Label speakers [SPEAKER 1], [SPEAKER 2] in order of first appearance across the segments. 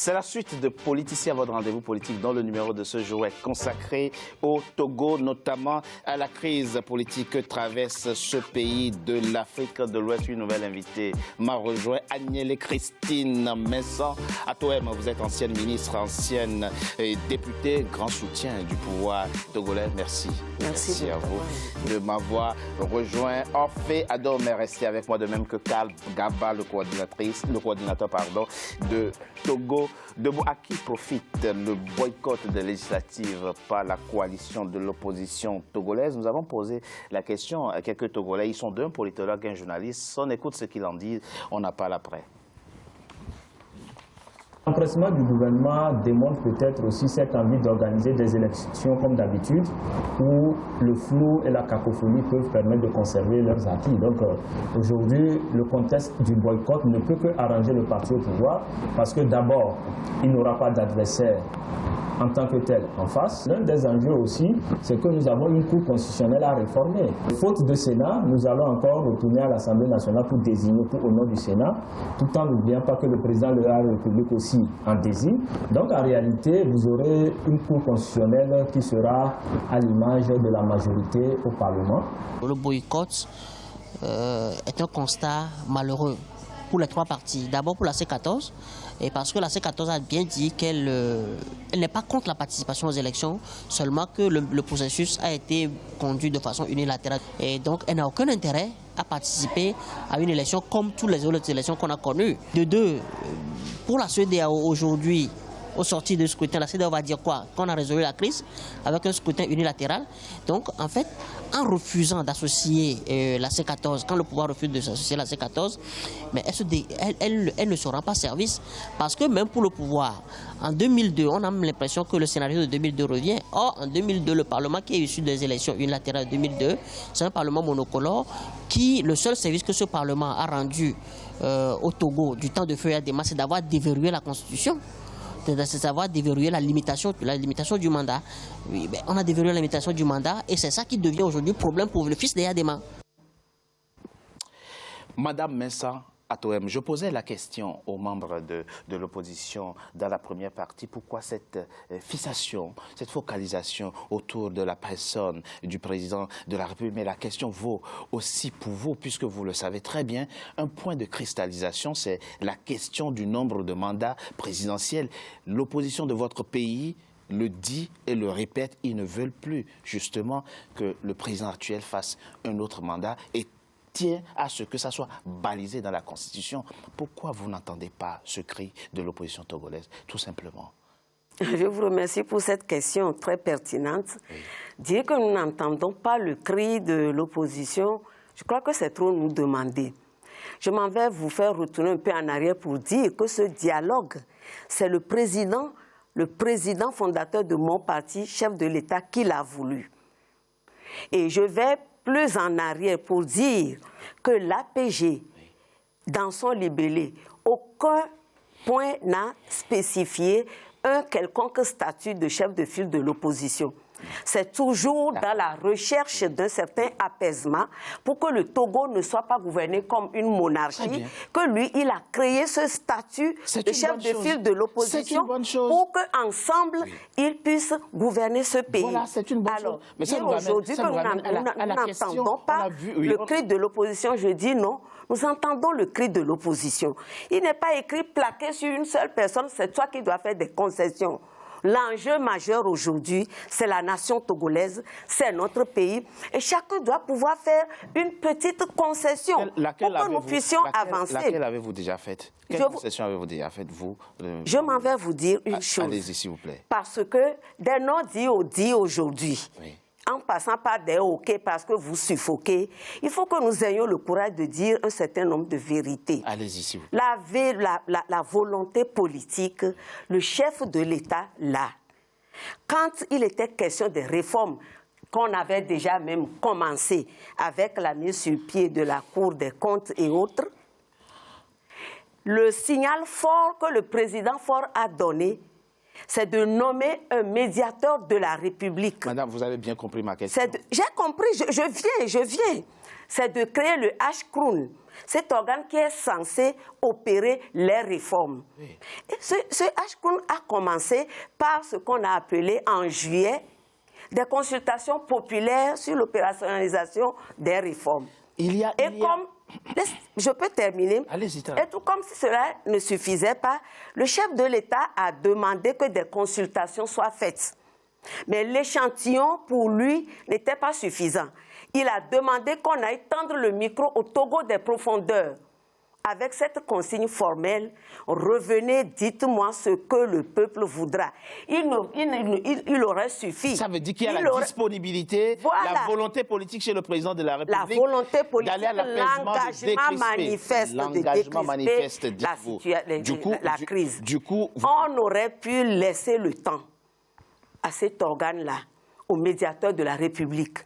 [SPEAKER 1] C'est la suite de Politicien, votre rendez-vous politique, dont le numéro de ce jour est consacré au Togo, notamment à la crise politique que traverse ce pays de l'Afrique de l'Ouest. Une nouvelle invitée m'a rejoint, Agnès Christine Mensah. Atoem, vous êtes ancienne ministre, ancienne députée, grand soutien du pouvoir togolais. Merci. Merci à vous de m'avoir rejoint. Orphée Adom est resté avec moi, de même que Karl Gaba, le coordinateur de Togo. À qui profite le boycott des législatives par la coalition de l'opposition togolaise? Nous avons posé la question à quelques Togolais. Ils sont deux, un politologue et un journaliste. On écoute ce qu'ils en disent, on n'a pas l'après.
[SPEAKER 2] L'empressement du gouvernement démontre peut-être aussi cette envie d'organiser des élections comme d'habitude, où le flou et la cacophonie peuvent permettre de conserver leurs acquis. Donc aujourd'hui, le contexte du boycott ne peut que arranger le parti au pouvoir, parce que d'abord, il n'aura pas d'adversaire en tant que tel en face. L'un des enjeux aussi, c'est que nous avons une Cour constitutionnelle à réformer. Faute de Sénat, nous allons encore retourner à l'Assemblée nationale pour désigner au nom du Sénat, tout en n'oubliant pas que le président de la République aussi en désigne. Donc en réalité, vous aurez une Cour constitutionnelle qui sera à l'image de la majorité au Parlement.
[SPEAKER 3] Le boycott est un constat malheureux pour les trois partis. D'abord pour la C14, et parce que la C14 a bien dit qu'elle n'est pas contre la participation aux élections, seulement que le processus a été conduit de façon unilatérale. Et donc elle n'a aucun intérêt à participer à une élection comme toutes les autres élections qu'on a connues. De deux, pour la CEDEAO aujourd'hui, au sorti du scrutin, la CEDEAO va dire quoi? Qu'on a résolu la crise avec un scrutin unilatéral. Donc, en fait, en refusant d'associer la C14, quand le pouvoir refuse de s'associer à la C14, mais elle ne se rend pas service. Parce que même pour le pouvoir, en 2002, on a l'impression que le scénario de 2002 revient. Or, en 2002, le Parlement qui est issu des élections unilatérales de 2002, c'est un Parlement monocolore qui, le seul service que ce Parlement a rendu au Togo du temps de Feu Adema, c'est d'avoir déverrouillé la Constitution. C'est savoir déverrouiller la limitation du mandat. Oui, ben, on a déverrouillé la limitation du mandat et c'est ça qui devient aujourd'hui problème pour le fils d'Eyadema.
[SPEAKER 1] Madame Mensah Atoem, je posais la question aux membres de l'opposition dans la première partie. Pourquoi cette fixation, cette focalisation autour de la personne du président de la République? Mais la question vaut aussi pour vous, puisque vous le savez très bien, un point de cristallisation, c'est la question du nombre de mandats présidentiels. L'opposition de votre pays le dit et le répète, ils ne veulent plus justement que le président actuel fasse un autre mandat et tient à ce que ça soit balisé dans la Constitution. Pourquoi vous n'entendez pas ce cri de l'opposition togolaise, tout simplement?
[SPEAKER 4] Je vous remercie pour cette question très pertinente. Oui. Dire que nous n'entendons pas le cri de l'opposition, je crois que c'est trop nous demander. Je m'en vais vous faire retourner un peu en arrière pour dire que ce dialogue, c'est le président fondateur de mon parti, chef de l'État, qui l'a voulu. Et je vais plus en arrière pour dire que l'APG, dans son libellé, aucun point n'a spécifié un quelconque statut de chef de file de l'opposition. C'est toujours dans la recherche d'un certain apaisement pour que le Togo ne soit pas gouverné comme une monarchie, que lui, il a créé ce statut de chef de file de l'opposition pour qu'ensemble, ils puissent gouverner ce pays. Voilà, c'est une bonne chose. Mais aujourd'hui, que nous n'entendons pas le cri de l'opposition, je dis non. Nous entendons le cri de l'opposition. Il n'est pas écrit plaqué sur une seule personne, c'est toi qui dois faire des concessions. L'enjeu majeur aujourd'hui, c'est la nation togolaise, c'est notre pays. Et chacun doit pouvoir faire une petite concession pour que nous puissions avancer.
[SPEAKER 1] Laquelle avez-vous déjà faite? Quelle concession avez-vous déjà faite, vous?
[SPEAKER 4] Je m'en vais vous dire une chose.
[SPEAKER 1] Allez-y, s'il vous plaît.
[SPEAKER 4] Parce que des noms dits aujourd'hui, en passant par des OK parce que vous suffoquez, il faut que nous ayons le courage de dire un certain nombre de vérités.
[SPEAKER 1] Allez-y, s'il vous plaît.
[SPEAKER 4] La volonté politique, le chef de l'État l'a. Quand il était question des réformes qu'on avait déjà même commencé avec la mise sur pied de la Cour des comptes et autres, le signal fort que le président Faure a donné, c'est de nommer un médiateur de la République.
[SPEAKER 1] Madame, vous avez bien compris ma question.
[SPEAKER 4] J'ai compris, je viens. C'est de créer le HCROUN, cet organe qui est censé opérer les réformes. Oui. Et ce HCROUN a commencé par ce qu'on a appelé en juillet des consultations populaires sur l'opérationnalisation des réformes. Je peux terminer.
[SPEAKER 1] Allez-y.
[SPEAKER 4] Et tout comme si cela ne suffisait pas, le chef de l'État a demandé que des consultations soient faites. Mais l'échantillon, pour lui, n'était pas suffisant. Il a demandé qu'on aille tendre le micro au Togo des profondeurs. Avec cette consigne formelle, revenez, dites-moi ce que le peuple voudra. Il aurait suffi.
[SPEAKER 1] Ça veut dire qu'il y a la disponibilité, voilà, la volonté politique chez le président de la République.
[SPEAKER 4] La volonté politique,
[SPEAKER 1] l'engagement manifeste, dites-vous.
[SPEAKER 4] La crise.
[SPEAKER 1] Du coup,
[SPEAKER 4] on aurait pu laisser le temps à cet organe-là, au médiateur de la République,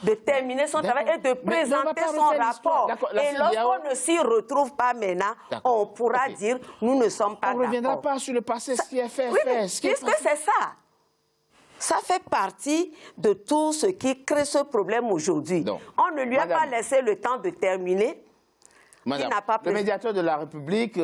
[SPEAKER 4] de terminer son travail et de présenter son rapport. Et lorsqu'on ne s'y retrouve pas maintenant, on pourra dire nous ne sommes pas d'accord.
[SPEAKER 1] On ne reviendra pas sur le passé, ce qui est fait.
[SPEAKER 4] Oui, puisque c'est ça. Ça fait partie de tout ce qui crée ce problème aujourd'hui. On ne lui a pas laissé le temps de terminer.
[SPEAKER 1] Madame, le médiateur de la République,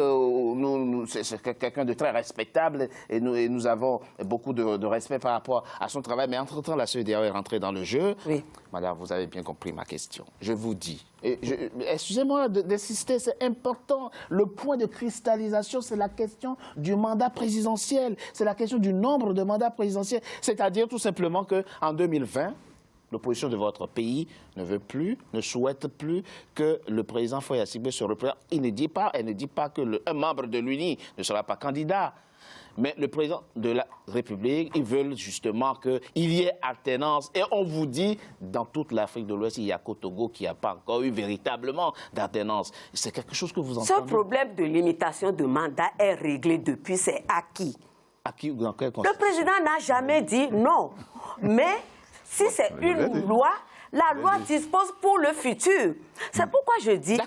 [SPEAKER 1] c'est quelqu'un de très respectable et nous avons beaucoup de respect par rapport à son travail. Mais entre-temps, la CEDEAO est rentrée dans le jeu.
[SPEAKER 4] Oui.
[SPEAKER 1] Madame, vous avez bien compris ma question. Je vous dis, excusez-moi d'insister, c'est important. Le point de cristallisation, c'est la question du mandat présidentiel. C'est la question du nombre de mandats présidentiels. C'est-à-dire tout simplement qu'en 2020, l'opposition de votre pays ne veut plus, ne souhaite plus que le président Faure Gnassingbé se représente. Elle ne dit pas que un membre de l'UNI ne sera pas candidat. Mais le président de la République, ils veulent justement qu'il y ait alternance. Et on vous dit, dans toute l'Afrique de l'Ouest, il n'y a qu'au Togo qui n'a pas encore eu véritablement d'alternance. C'est quelque chose que vous entendez.
[SPEAKER 4] Ce problème de limitation de mandat est réglé depuis, c'est acquis.
[SPEAKER 1] Acquis dans quel contexte?
[SPEAKER 4] Le président n'a jamais dit non. Mais si c'est une loi, la loi dispose pour le futur. C'est pourquoi je dis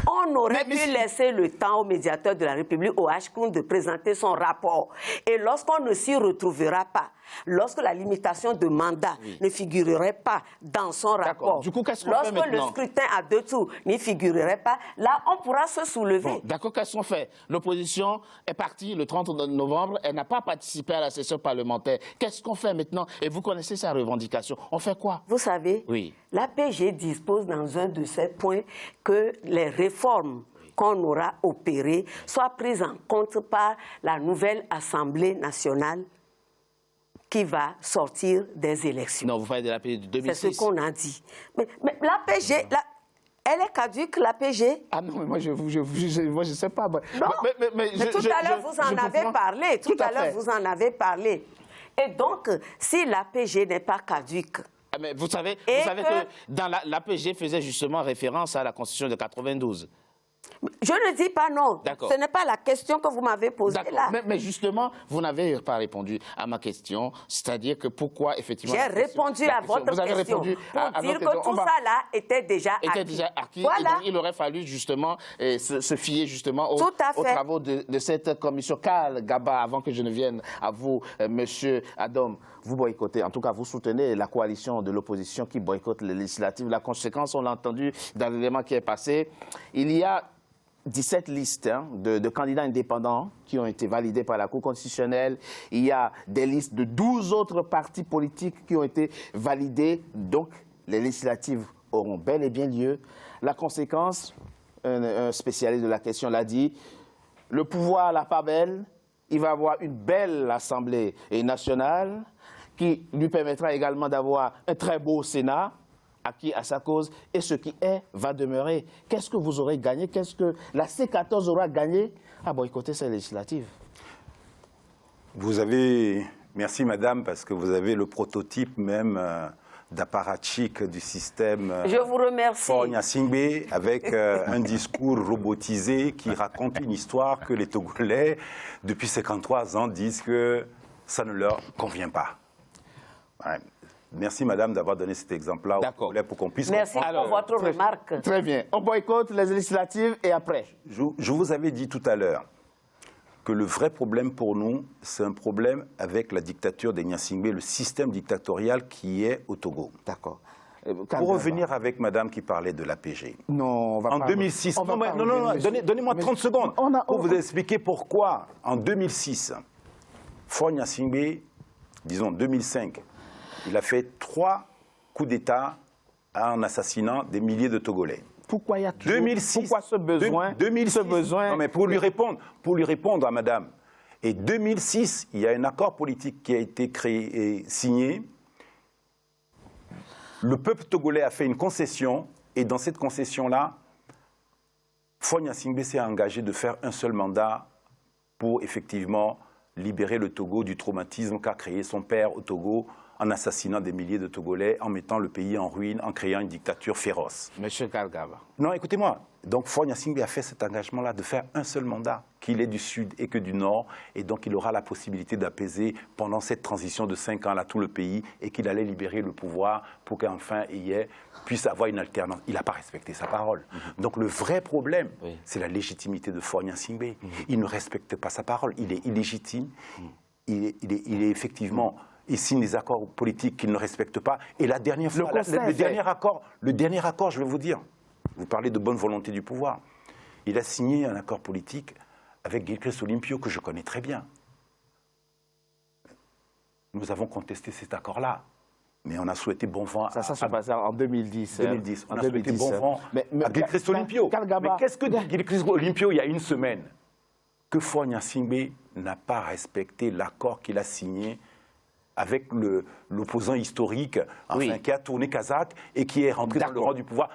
[SPEAKER 4] on aurait pu laisser le temps au médiateur de la République, au HCROUN, de présenter son rapport. Et lorsqu'on ne s'y retrouvera pas, lorsque la limitation de mandat ne figurerait pas dans son rapport,
[SPEAKER 1] du coup, qu'est-ce qu'on fait maintenant?
[SPEAKER 4] Lorsque le scrutin à 2 tours n'y figurerait pas, là, on pourra se soulever.
[SPEAKER 1] Bon, d'accord, qu'est-ce qu'on fait? L'opposition est partie le 30 novembre, elle n'a pas participé à la session parlementaire. Qu'est-ce qu'on fait maintenant? Et vous connaissez sa revendication. On fait quoi?
[SPEAKER 4] Vous savez, l'APG dispose dans un de ses points que les réformes qu'on aura opérées soient prises en compte par la nouvelle Assemblée nationale qui va sortir des élections.
[SPEAKER 1] Non, vous parlez de l'APG de 2006.
[SPEAKER 4] C'est ce qu'on a dit. Mais l'APG, elle est caduque, l'APG?
[SPEAKER 1] Ah non, mais moi, je ne sais pas.
[SPEAKER 4] Non, mais tout à l'heure, vous en avez parlé. Tout à l'heure, vous en avez parlé. Et donc, si l'APG n'est pas caduque...
[SPEAKER 1] Mais vous savez que dans l'APG faisait justement référence à la Constitution de 92.
[SPEAKER 4] Je ne dis pas non. Ce n'est pas la question que vous m'avez posée là.
[SPEAKER 1] Mais justement, vous n'avez pas répondu à ma question, c'est-à-dire que pourquoi effectivement...
[SPEAKER 4] J'ai répondu à votre question pour dire que tout ça là était déjà acquis.
[SPEAKER 1] Voilà. Et donc, il aurait fallu justement se fier justement aux travaux de cette commission. Karl Gaba, avant que je ne vienne à vous, monsieur Adom, vous boycottez, en tout cas vous soutenez la coalition de l'opposition qui boycotte les législatives. La conséquence, on l'a entendu dans l'élément qui est passé, il y a 17 listes de candidats indépendants qui ont été validées par la Cour constitutionnelle. Il y a des listes de 12 autres partis politiques qui ont été validées. Donc, les législatives auront bel et bien lieu. La conséquence, un spécialiste de la question l'a dit, le pouvoir n'a pas belle. Il va avoir une belle Assemblée nationale qui lui permettra également d'avoir un très beau Sénat, acquis à sa cause, et ce qui est va demeurer. Qu'est-ce que vous aurez gagné? Qu'est-ce que la C14 aura gagné à boycotter ces législatives?
[SPEAKER 5] Vous avez... Merci madame, parce que vous avez le prototype même d'apparatchik du système.
[SPEAKER 4] Je vous remercie.
[SPEAKER 5] Faure Gnassingbé, avec un discours robotisé qui raconte une histoire que les Togolais, depuis 53 ans, disent que ça ne leur convient pas. Ouais. Merci, madame, d'avoir donné cet exemple-là pour qu'on puisse...
[SPEAKER 4] Merci pour votre remarque.
[SPEAKER 1] Très bien. On boycotte les législatives et après?
[SPEAKER 5] Je vous avais dit tout à l'heure, que le vrai problème pour nous, c'est un problème avec la dictature des Gnassingbé, le système dictatorial qui est au Togo.
[SPEAKER 1] D'accord.
[SPEAKER 5] Pour revenir avec madame qui parlait de l'APG.
[SPEAKER 1] Non, on va
[SPEAKER 5] en
[SPEAKER 1] pas...
[SPEAKER 5] 2006,
[SPEAKER 1] on va pas
[SPEAKER 5] non,
[SPEAKER 1] revenir,
[SPEAKER 5] donnez-moi 30 secondes pour vous
[SPEAKER 1] on-
[SPEAKER 5] expliquer pourquoi, en 2006, Faure Gnassingbé, disons 2005, il a fait 3 coups d'État en assassinant des milliers de Togolais.
[SPEAKER 1] Pourquoi il y a toujours...
[SPEAKER 5] 2006,
[SPEAKER 1] Pourquoi ce besoin
[SPEAKER 5] 2006,
[SPEAKER 1] ce besoin...
[SPEAKER 5] Non, mais pour lui répondre à madame. Et 2006, il y a un accord politique qui a été créé et signé. Le peuple togolais a fait une concession, et dans cette concession-là, Faure Gnassingbé s'est engagé de faire un seul mandat pour effectivement libérer le Togo du traumatisme qu'a créé son père au Togo en assassinant des milliers de Togolais, en mettant le pays en ruine, en créant une dictature féroce.
[SPEAKER 1] Monsieur Kalgaba.
[SPEAKER 5] Non, écoutez-moi. Donc, Faure Gnassingbé a fait cet engagement-là de faire un seul mandat, qu'il est du Sud et que du Nord, et donc il aura la possibilité d'apaiser pendant cette transition de 5 ans là tout le pays, et qu'il allait libérer le pouvoir pour qu'enfin il puisse avoir une alternance. Il n'a pas respecté sa parole. Donc, le vrai problème, c'est la légitimité de Faure Gnassingbé. Il ne respecte pas sa parole. Il est illégitime. Il est effectivement... Il signe des accords politiques qu'il ne respecte pas. Et la dernière fois, le dernier accord, je vais vous dire, vous parlez de bonne volonté du pouvoir. Il a signé un accord politique avec Gilchrist Olympio, que je connais très bien. Nous avons contesté cet accord-là, mais on a souhaité bon vent
[SPEAKER 1] Ça se passait en 2010.
[SPEAKER 5] 2010. On a souhaité
[SPEAKER 1] 2010,
[SPEAKER 5] bon vent à Gilchrist Olympio.
[SPEAKER 1] Kalgaba.
[SPEAKER 5] Mais qu'est-ce que dit Gilchrist Olympio il y a une semaine? Que Faure Gnassingbé n'a pas respecté l'accord qu'il a signé avec l'opposant historique, enfin, qui a tourné Kazakh et qui est rentré dans le rang du pouvoir.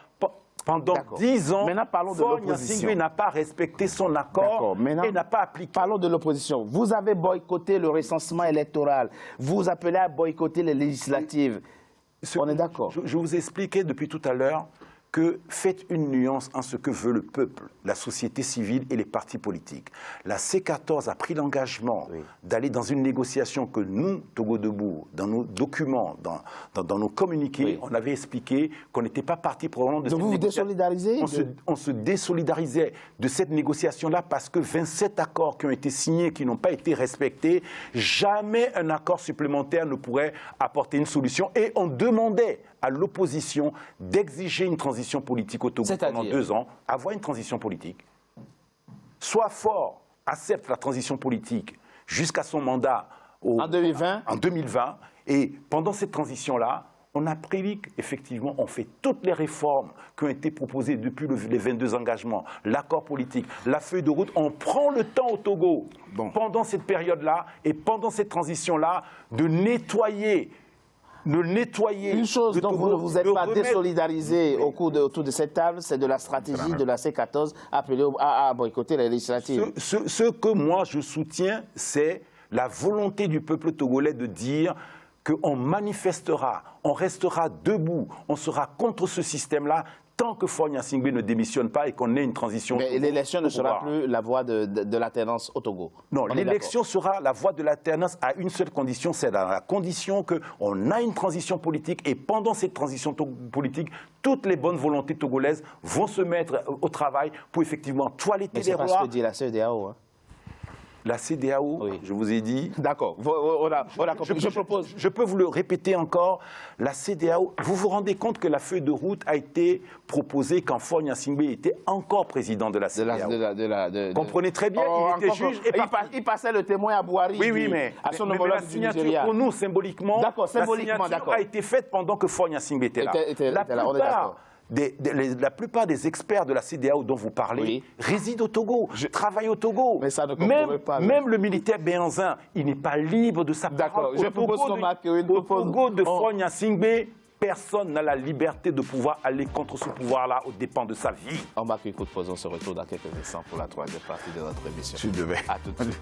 [SPEAKER 5] Pendant 10 ans, Faure Gnassingbé n'a pas respecté son accord et n'a pas appliqué.
[SPEAKER 1] Parlons de l'opposition. Vous avez boycotté le recensement électoral. Vous appelez à boycotter les législatives. On est d'accord.
[SPEAKER 5] Je vous ai expliqué depuis tout à l'heure que faites une nuance en ce que veut le peuple, la société civile et les partis politiques. La C14 a pris l'engagement d'aller dans une négociation que nous, Togo Debout, dans nos documents, dans nos communiqués, on avait expliqué qu'on n'était pas partie prenante de cette
[SPEAKER 1] négociation. Vous vous désolidarisez
[SPEAKER 5] on se désolidarisait de cette négociation-là parce que 27 accords qui ont été signés, qui n'ont pas été respectés, jamais un accord supplémentaire ne pourrait apporter une solution. Et on demandait à l'opposition d'exiger une transition politique au Togo pendant 2 ans, avoir une transition politique. Soit Faure accepte la transition politique jusqu'à son mandat
[SPEAKER 1] en
[SPEAKER 5] 2020. Et pendant cette transition-là, on a prévu qu'effectivement, on fait toutes les réformes qui ont été proposées depuis les 22 engagements, l'accord politique, la feuille de route. On prend le temps au Togo, pendant cette période-là et pendant cette transition-là, de nettoyer.
[SPEAKER 1] Une chose dont vous ne vous êtes pas désolidarisé autour de cette table, c'est de la stratégie de la C14 appelée à boycotter les législatives.
[SPEAKER 5] Ce que moi je soutiens, c'est la volonté du peuple togolais de dire qu'on manifestera, on restera debout, on sera contre ce système-là tant que Faure Gnassingbé ne démissionne pas et qu'on ait une transition.
[SPEAKER 1] Mais l'élection ne sera plus la voie de l'alternance au Togo.
[SPEAKER 5] Non, l'élection sera la voie de l'alternance à une seule condition, c'est dans la condition qu'on a une transition politique et pendant cette transition politique, toutes les bonnes volontés togolaises vont se mettre au travail pour effectivement toiletter les rois.
[SPEAKER 1] C'est pas ce que dit la CEDEAO, hein.
[SPEAKER 5] La CEDEAO, je vous ai dit...
[SPEAKER 1] D'accord, on a compris. Je propose...
[SPEAKER 5] Je peux vous le répéter encore, la CEDEAO, vous vous rendez compte que la feuille de route a été proposée quand Faure Gnassingbé était encore président de la CEDEAO. Comprenez très bien, il était juge...
[SPEAKER 1] Il passait le témoin à Bouhari,
[SPEAKER 5] oui, mais
[SPEAKER 1] à son homologue
[SPEAKER 5] la signature pour nous, symboliquement, la signature a été faite pendant que Faure Gnassingbé était là. La plupart des experts de la CEDEAO dont vous parlez résident au Togo, travaillent au Togo.
[SPEAKER 1] Mais ça ne comprend pas.
[SPEAKER 5] Même le militaire Béhanzin, il n'est pas libre de sa parole.
[SPEAKER 1] Je propose qu'on marque une
[SPEAKER 5] Au Togo de Faure Gnassingbé, personne n'a la liberté de pouvoir aller contre ce pouvoir-là aux dépens de sa vie.
[SPEAKER 1] On marque une courte pause, on se retrouve dans quelques instants pour la 3e partie de notre émission.
[SPEAKER 5] Tu devais.
[SPEAKER 1] À tout de suite.